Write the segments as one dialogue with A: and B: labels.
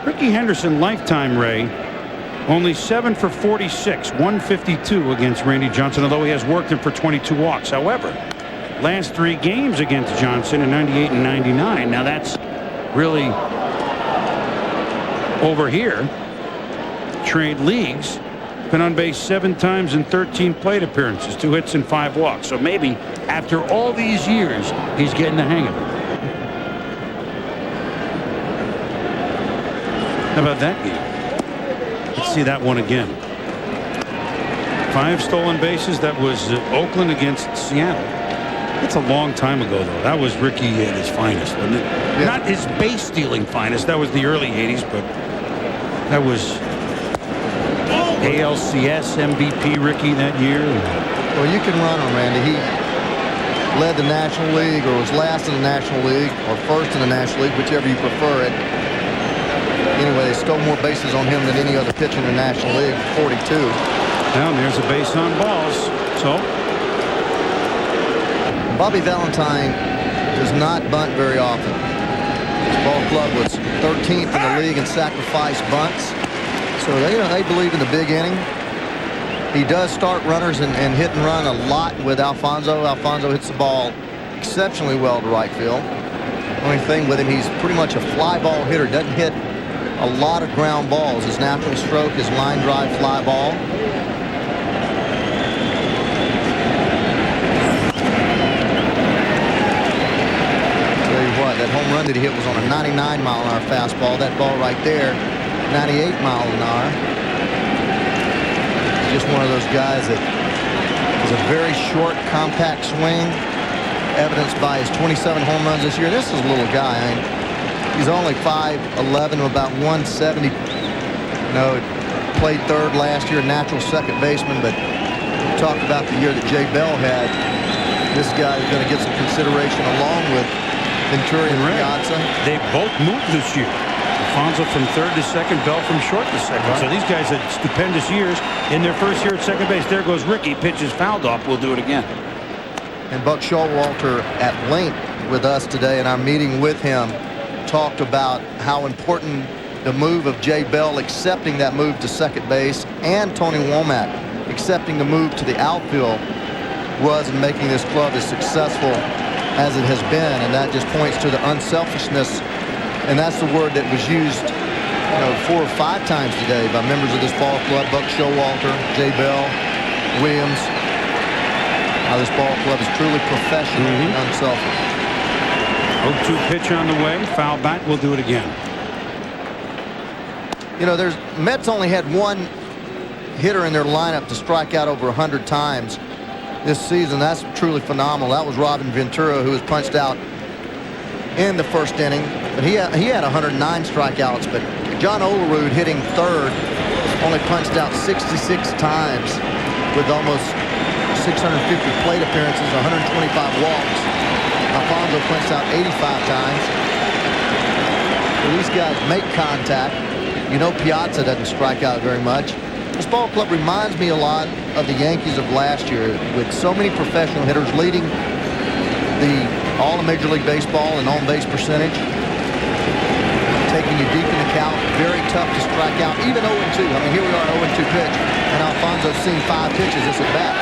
A: Rickey Henderson, lifetime, Ray, only 7 for 46, 152 against Randy Johnson, although he has worked him for 22 walks. However, last 3 games against Johnson in 98 and 99. Now that's really over here. Trade leagues. Been on base 7 times in 13 plate appearances, 2 hits and 5 walks. So maybe after all these years, he's getting the hang of it. How about that game? Let's see that one again. 5 stolen bases. That was Oakland against Seattle. That's a long time ago, though. That was Rickey at his finest, wasn't it? Yeah. Not his base stealing finest. That was the early 80s, but that was ALCS MVP Rickey that year.
B: Well, you can run him, Randy. He led the National League, or was last in the National League, or first in the National League, whichever you prefer it. Anyway, they stole more bases on him than any other pitcher in the National League, 42.
A: Now there's a base on balls. So
B: Bobby Valentine does not bunt very often. His ball club was 13th in the league in sacrifice bunts. So they believe in the big inning. He does start runners and hit and run a lot with Alfonso. Alfonso hits the ball exceptionally well to right field. Only thing with him, he's pretty much a fly ball hitter. Doesn't hit a lot of ground balls. His natural stroke is line drive fly ball. Tell you what, that home run that he hit was on a 99-mile-an-hour fastball. That ball right there, 98 miles an hour. He's just one of those guys that has a very short, compact swing, evidenced by his 27 home runs this year. This is a little guy. I mean, he's only 5'11", about 170. Played third last year, natural second baseman, but we talked about the year that Jay Bell had. This guy is going to get some consideration along with Venturi and Piazza.
A: They both moved this year. Alfonso from third to second, Bell from short to second. Right. So these guys had stupendous years in their first year at second base. There goes Rickey. Pitches fouled off. We'll do it again.
B: And Buck Showalter at length with us today in our meeting with him talked about how important the move of Jay Bell accepting that move to second base and Tony Womack accepting the move to the outfield was in making this club as successful as it has been. And that just points to the unselfishness, and that's the word that was used 4 or 5 times today by members of this ball club. Buck Showalter, Jay Bell, Williams. How this ball club is truly professional and unselfish.
A: 0-2 pitch on the way. Foul back. We'll do it again.
B: Mets only had 1 hitter in their lineup to strike out over 100 times this season. That's truly phenomenal. That was Robin Ventura, who was punched out in the first inning. But he had 109 strikeouts. But John Olerud, hitting third, only punched out 66 times with almost 650 plate appearances, 125 walks. Alfonso punched out 85 times. So these guys make contact. Piazza doesn't strike out very much. This ball club reminds me a lot of the Yankees of last year, with so many professional hitters leading all of Major League Baseball in on-base percentage. Taking you deep in the count, very tough to strike out, even 0-2. I mean, here we are, 0-2 pitch, and Alfonso's seen 5 pitches this at bat.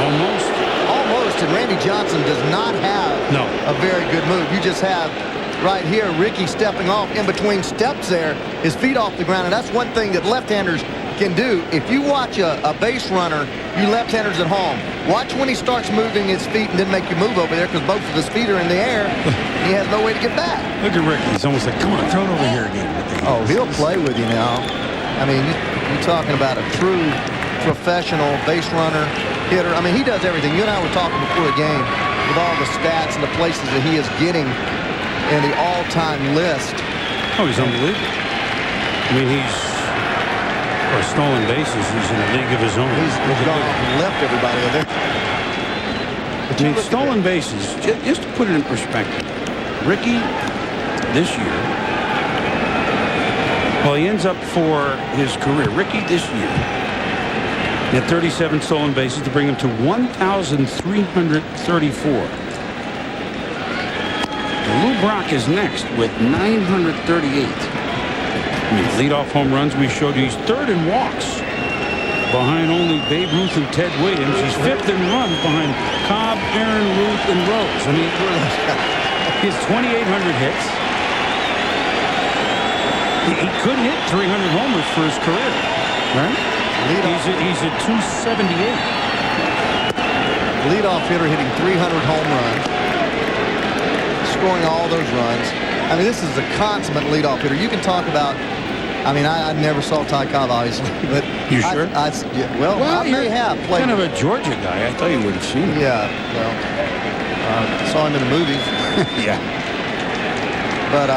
A: Almost,
B: and Randy Johnson does not have a very good move. You just have right here Rickey stepping off in between steps there, his feet off the ground, and that's one thing that left-handers can do. If you watch a base runner, you left-handers at home, watch when he starts moving his feet and then make you move over there, because both of his feet are in the air. He has no way to get back.
A: Look at Rickey. He's almost like, come on, throw it over here again.
B: Oh, he'll play with you now. I mean, you're talking about a true professional base runner, hitter. I mean, he does everything. You and I were talking before the game with all the stats and the places that he is getting in the all-time list.
A: Oh, he's unbelievable. I mean, for stolen bases, he's in a league of his own.
B: He's gone off and left everybody in there.
A: I mean, stolen bases, just to put it in perspective, Rickey this year, well, he ends up for his career. Rickey this year, he had 37 stolen bases to bring him to 1,334. The Lou Brock is next with 938. Leadoff home runs. We showed you he's third in walks, behind only Babe Ruth and Ted Williams. He's fifth in runs behind Cobb, Aaron, Ruth, and Rose. I mean, he has 2,800 hits. He couldn't hit 300 homers for his career, right? He's at 278.
B: Leadoff hitter hitting 300 home runs, scoring all those runs. I mean, this is a consummate leadoff hitter. You can talk about. I mean, I never saw Ty Cobb, obviously, but
A: you sure?
B: Yeah, well, I may have played.
A: Kind of a Georgia guy. I thought you would have seen him.
B: Yeah, well, saw him in the movies.
A: Yeah.
B: But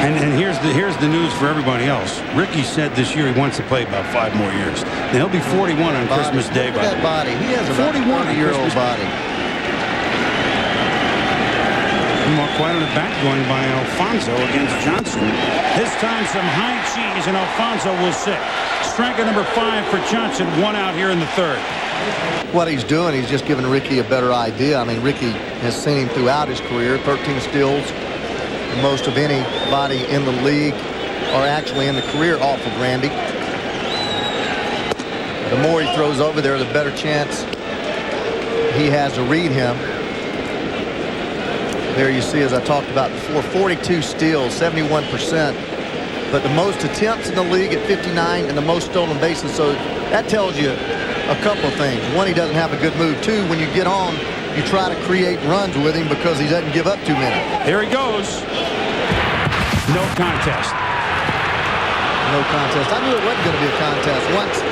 A: and here's the news for everybody else. Rickey said this year he wants to play about 5 more years. Now, he'll be 41 on Christmas Day.
B: Look at that body. He has a 41-year-old body.
A: Quite on the back going by Alfonso against Johnson. This time some high cheese and Alfonso will sit. Strike number 5 for Johnson. 1 out here in the third.
B: What he's doing, he's just giving Rickey a better idea. I mean, Rickey has seen him throughout his career. 13 steals. Most of anybody in the league are actually in the career off of Randy. The more he throws over there, the better chance he has to read him. There you see, as I talked about before, 42 steals, 71%. But the most attempts in the league at 59 and the most stolen bases. So that tells you a couple of things. One, he doesn't have a good move. Two, when you get on, you try to create runs with him because he doesn't give up too many.
A: Here he goes. No contest.
B: No contest. I knew it wasn't going to be a contest. Once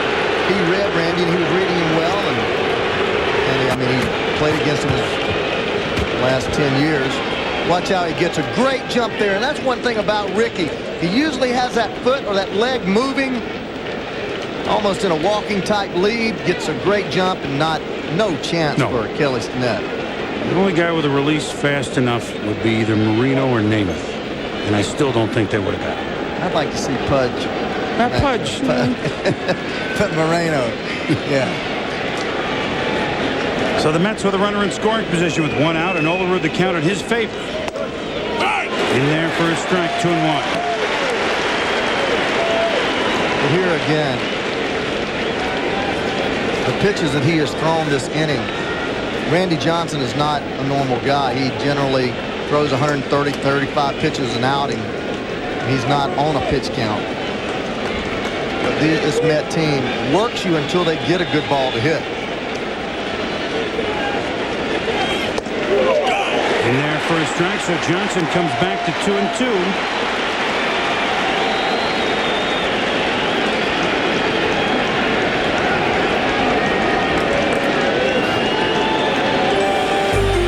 B: he read Randy and he was reading him well. And I mean, he played against him last 10 years. Watch how he gets a great jump there. And that's one thing about Rickey. He usually has that foot or that leg moving almost in a walking type lead. Gets a great jump and no chance for Kelly Stinnett.
A: The only guy with a release fast enough would be either Marino or Namath. And I still don't think they would have got it.
B: I'd like to see Pudge.
A: Not Pudge.
B: But Moreno. Yeah.
A: So the Mets with a runner in scoring position with 1 out, and Olerud the count in his favor. In there for a strike, 2-1.
B: But here again, the pitches that he has thrown this inning. Randy Johnson is not a normal guy. He generally throws 130, 35 pitches an outing. He's not on a pitch count. But this Met team works you until they get a good ball to hit.
A: In there for a strike, so Johnson comes back to 2-2.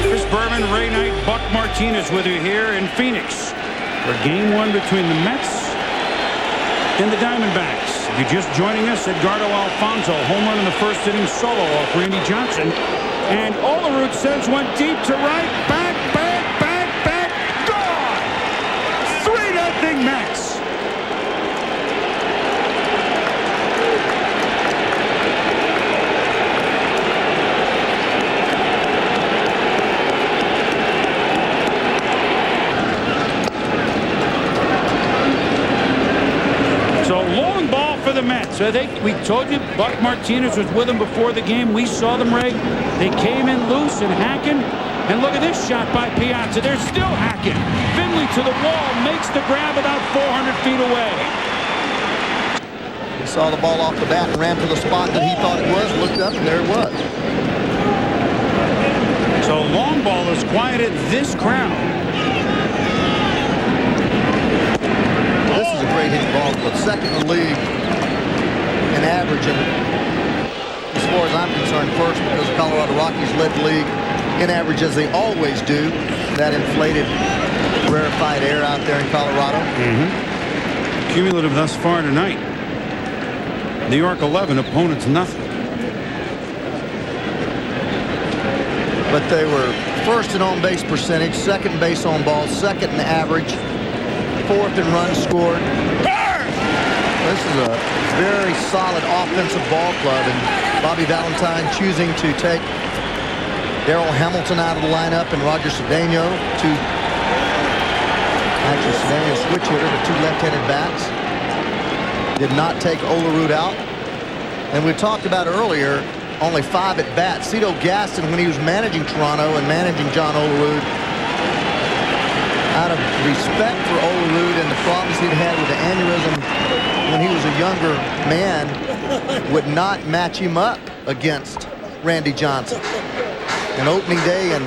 A: Chris Berman, Ray Knight, Buck Martinez with you here in Phoenix for Game 1 between the Mets and the Diamondbacks. If you're just joining us, Edgardo Alfonso, home run in the first inning, solo off Randy Johnson. And Olerud sends one deep to right. Back. Gone! 3-0 Mets. So long ball for the Mets. I think we told you Buck Martinez was with them before the game. We saw them, Ray. They came in loose and hacking. And look at this shot by Piazza. They're still hacking. Finley to the wall, makes the grab about 400 feet away.
B: He saw the ball off the bat and ran to the spot that he thought it was, looked up, and there it was.
A: So long ball has quieted this crowd.
B: This is a great hit ball club. Second in the league in average. And as far as I'm concerned, first because the Colorado Rockies led the league in average as they always do. That inflated, rarefied air out there in Colorado.
A: Cumulative thus far tonight. New York 11, opponents nothing.
B: But they were first in on-base percentage, second base on balls, second in average, fourth in runs scored. This is a very solid offensive ball club, and Bobby Valentine choosing to take Darrell Hamilton out of the lineup and Roger Cedeno, actually Cedeno switch hitter, but two left-handed bats. Did not take Olerud out. And we talked about earlier, only 5 at bats. Cito Gaston, when he was managing Toronto and managing John Olerud, out of respect for Olerud and the problems he'd had with the aneurysm when he was a younger man, would not match him up against Randy Johnson. An opening day in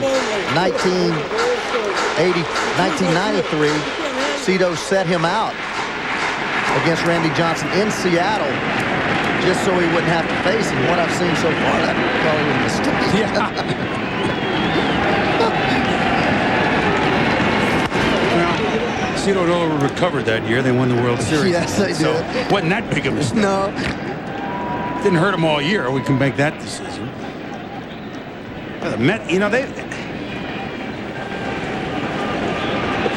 B: 1993, Cito set him out against Randy Johnson in Seattle just so he wouldn't have to face him. What I've seen so far, that probably was a mistake.
A: Yeah. Well, Cito and Olerud recovered that year. They won the World Series.
B: Yes, they did.
A: So, wasn't that big of a mistake.
B: No.
A: Didn't hurt them all year. We can make that decision. The Mets, you know,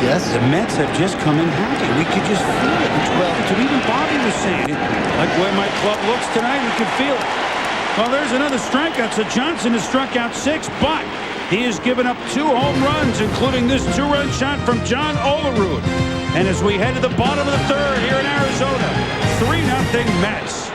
B: Yes.
A: the Mets have just come in happy. We could just feel it. Well, that's what even Bobby was saying. Like the way my club looks tonight, we can feel it. Well, there's another strikeout. So Johnson has struck out 6, but he has given up 2 home runs, including this 2-run shot from John Olerud. And as we head to the bottom of the 3rd here in Arizona, 3-0 Mets.